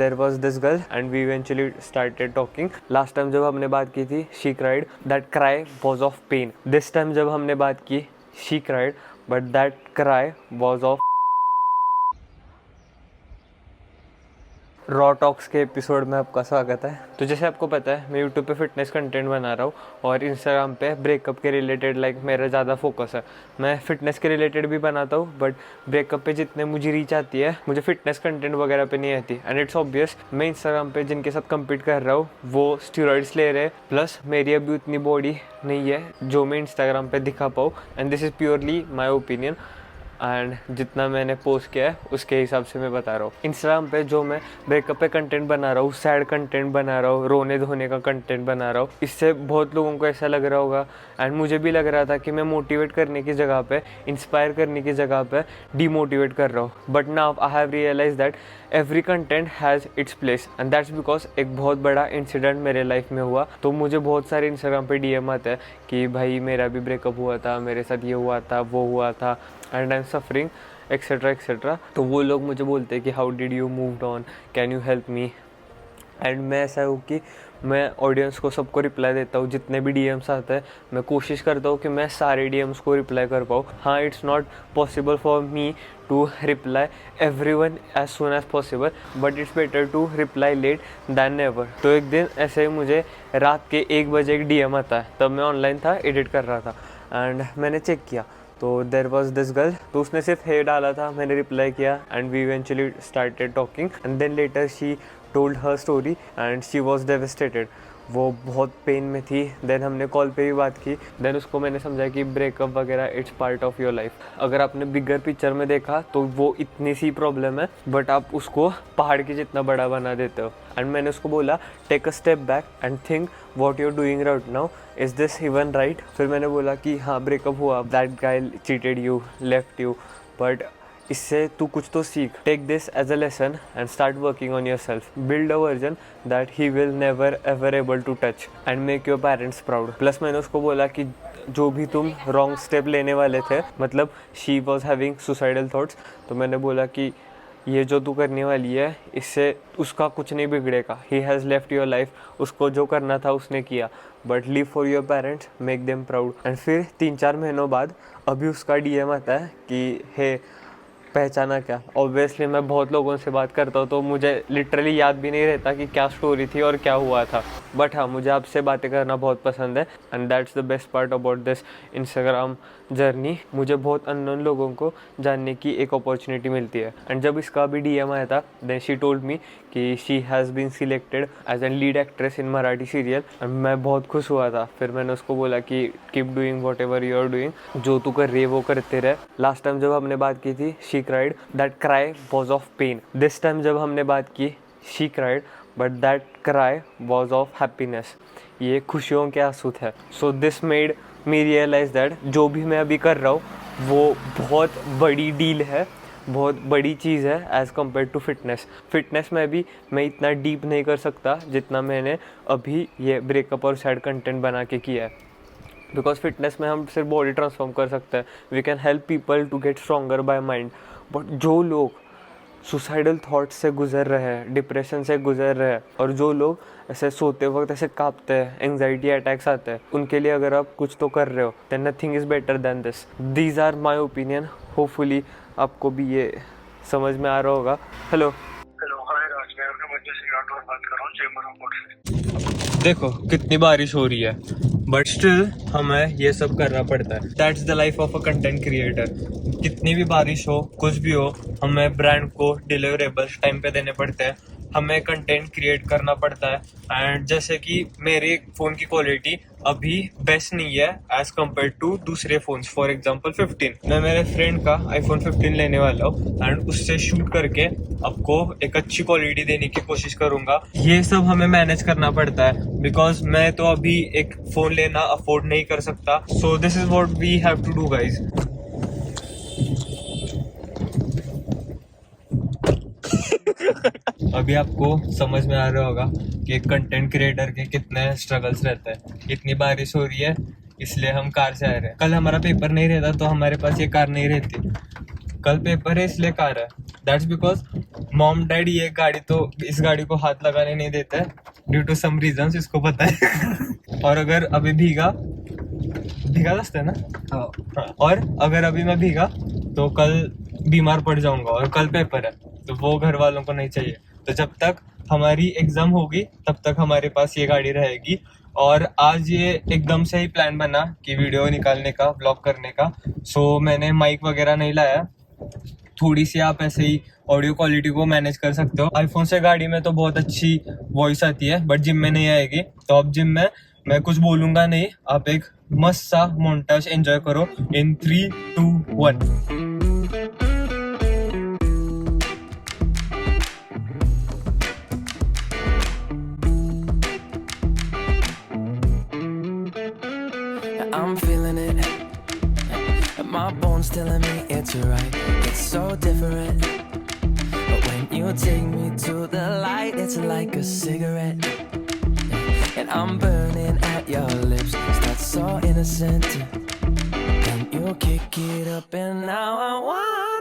There was this girl and we eventually started talking. Last time जब हमने बात की थी she cried. That cry was of pain. This time जब हमने बात की she cried but that cry was of raw talks के एपिसोड में आपका स्वागत है। तो जैसे आपको पता है मैं यूट्यूब पे फिटनेस कंटेंट बना रहा हूँ और इंस्टाग्राम पे ब्रेकअप के रिलेटेड मेरा ज़्यादा फोकस है। मैं फिटनेस के रिलेटेड भी बनाता हूँ बट ब्रेकअप पे जितने मुझे रीच आती है मुझे फिटनेस कंटेंट वगैरह पे नहीं आती। एंड इट्स ऑब्वियस मैं इंस्टाग्राम पे जिनके साथ कम्पीट कर रहा हूँ वो स्टीरॉइड्स ले रहे हैं, प्लस मेरी अभी उतनी बॉडी नहीं है जो मैं इंस्टाग्राम पे दिखा पाऊँ। And this is purely my opinion and जितना मैंने पोस्ट किया है उसके हिसाब से मैं बता रहा हूँ। इंस्टाग्राम पे जो मैं ब्रेकअप पे कंटेंट बना रहा हूँ, सैड कंटेंट बना रहा हूँ, रोने धोने का कंटेंट बना रहा हूँ, इससे बहुत लोगों को ऐसा लग रहा होगा एंड मुझे भी लग रहा था कि मैं मोटिवेट करने की जगह पे, इंस्पायर करने की जगह पे डीमोटिवेट कर रहा हूँ। But now I have realise that every content has its place and that's because एक बहुत बड़ा इंसिडेंट मेरे लाइफ में हुआ। तो मुझे बहुत सारे इंस्टाग्राम पे डीएम आते हैं कि भाई मेरा भी ब्रेकअप हुआ था, मेरे साथ ये हुआ था, वो हुआ था and I am suffering etcetera etcetera. तो वो लोग मुझे बोलते हैं कि how did you moved on, can you help me. And मैं ऐसा हूँ कि मैं ऑडियंस को सबको रिप्लाई देता हूँ। जितने भी डीएम्स आते हैं मैं कोशिश करता हूँ कि मैं सारे डीएम्स को रिप्लाई कर पाऊँ। हाँ, it's not possible for me to reply everyone as soon as possible but it's better to reply late than never. तो एक दिन ऐसे ही मुझे रात के 1 बजे एक डीएम आता है, तब मैं ऑनलाइन था, एडिट कर रहा था एंड मैंने चेक किया तो देर वॉज दिस गर्ल। तो उसने सिर्फ हे डाला था, मैंने रिप्लाई किया and we eventually started talking and then later she told her story and she was devastated. वो बहुत पेन में थी। देन हमने कॉल पे भी बात की। देन उसको मैंने समझा कि ब्रेकअप वगैरह it's part of your life. अगर आपने बिगर पिक्चर में देखा तो वो इतनी सी प्रॉब्लम है बट आप उसको पहाड़ की जितना बड़ा बना देते हो। एंड मैंने उसको बोला take a step back and think what you are doing right now, is this even right. फिर मैंने बोला कि हाँ ब्रेकअप हुआ, that guy cheated you, left you, but इससे तू कुछ तो सीख। Take this as a lesson and start working on yourself. Build a version that he will never ever able to touch and make your parents proud. Plus मैंने उसको बोला कि जो भी तुम रॉन्ग स्टेप लेने वाले थे, मतलब she was having suicidal thoughts, तो मैंने बोला कि ये जो तू करने वाली है इससे उसका कुछ नहीं बिगड़ेगा। He has left your life, उसको जो करना था उसने किया, but live for your parents, make them proud. And फिर 3-4 महीनों बाद अभी उसका डीएम आता है कि हे पहचाना क्या। ऑब्वियसली मैं बहुत लोगों से बात करता हूँ तो मुझे लिटरली याद भी नहीं रहता कि क्या स्टोरी थी और क्या हुआ था। बट हाँ, मुझे आपसे बातें करना बहुत पसंद है and that's the best part about this Instagram journey. मुझे बहुत अननोन लोगों को जानने की एक अपॉर्चुनिटी मिलती है। एंड जब इसका भी डीएम आया था देन शी टोल्ड मी कि she has been selected as an lead actress in Marathi serial and मैं बहुत खुश हुआ था। फिर मैंने उसको बोला कि keep doing whatever you are doing, जो तू कर रही है वो करते रहे। लास्ट टाइम जब हमने बात की थी she cried, that cry was of pain. This time जब हमने बात की she cried but that cry was of happiness. ये खुशियों के आंसू थे। So this made me realise that जो भी मैं अभी कर रहा हूँ वो बहुत बड़ी डील है, बहुत बड़ी चीज़ है as compare to fitness. Fitness में भी मैं इतना डीप नहीं कर सकता जितना मैंने अभी ये ब्रेकअप और सैड कंटेंट बना के किया है। बिकॉज फिटनेस में हम सिर्फ बॉडी ट्रांसफॉर्म कर सकते हैं, we can help people to get stronger by mind. But जो लोग सुसाइडल थॉट्स से गुजर रहे हैं, डिप्रेशन से गुजर रहे हैं और जो लोग ऐसे सोते वक्त ऐसे कांपते हैं, एंग्जाइटी अटैक्स आते हैं, उनके लिए अगर आप कुछ तो कर रहे हो then nothing is better than this. These are my opinion. Hopefully आपको भी ये समझ में आ रहा होगा। हेलो हाय राज, मैं मध्य से राठौर बात कर रहा हूँ, चेंबर से। देखो कितनी बारिश हो रही है बट स्टिल हमें ये सब करना पड़ता है। That's the life of a content creator. कितनी भी बारिश हो, कुछ भी हो, हमें ब्रांड को डिलीवरेबल्स टाइम पे देने पड़ते हैं, हमें कंटेंट क्रिएट करना पड़ता है। एंड जैसे कि मेरे फ़ोन की क्वालिटी अभी बेस्ट नहीं है एज़ कम्पेयर टू दूसरे फ़ोन्स। फॉर एग्जांपल 15, मैं मेरे फ्रेंड का iPhone 15 लेने वाला हूँ एंड उससे शूट करके आपको एक अच्छी क्वालिटी देने की कोशिश करूँगा। ये सब हमें मैनेज करना पड़ता है बिकॉज मैं तो अभी एक फ़ोन लेना अफोर्ड नहीं कर सकता। So this is what we have to do guys. अभी आपको समझ में आ रहा होगा कि एक कंटेंट क्रिएटर के कितने स्ट्रगल्स रहते हैं। इतनी बारिश हो रही है इसलिए हम कार से आ रहे हैं। कल हमारा पेपर नहीं रहता तो हमारे पास ये कार नहीं रहती। कल पेपर है इसलिए कार है। दैट्स बिकॉज मॉम डैडी ये गाड़ी तो इस गाड़ी को हाथ लगाने नहीं देते हैं ड्यू टू सम रीजंस, इसको पता है। और अगर अभी भीगा दसते है ना, हाँ, और अगर अभी मैं भीगा तो कल बीमार पड़ जाऊंगा और कल पेपर है, तो वो घर वालों को नहीं चाहिए। तो जब तक हमारी एग्जाम होगी तब तक हमारे पास ये गाड़ी रहेगी। और आज ये एकदम से ही प्लान बना कि वीडियो निकालने का, व्लॉग करने का। सो मैंने माइक वगैरह नहीं लाया, थोड़ी सी आप ऐसे ही ऑडियो क्वालिटी को मैनेज कर सकते हो। आईफोन से गाड़ी में तो बहुत अच्छी वॉइस आती है, बट जिम में नहीं आएगी। तो अब जिम में मैं कुछ बोलूंगा नहीं, आप एक मस्त सा मोन्टाज एंजॉय करो इन 3, 2, 1। I'm feeling it. My bones telling me it's right. It's so different. But when you take me to the light, it's like a cigarette. And I'm burning at your lips. Start so innocent. Then you kick it up, and now I want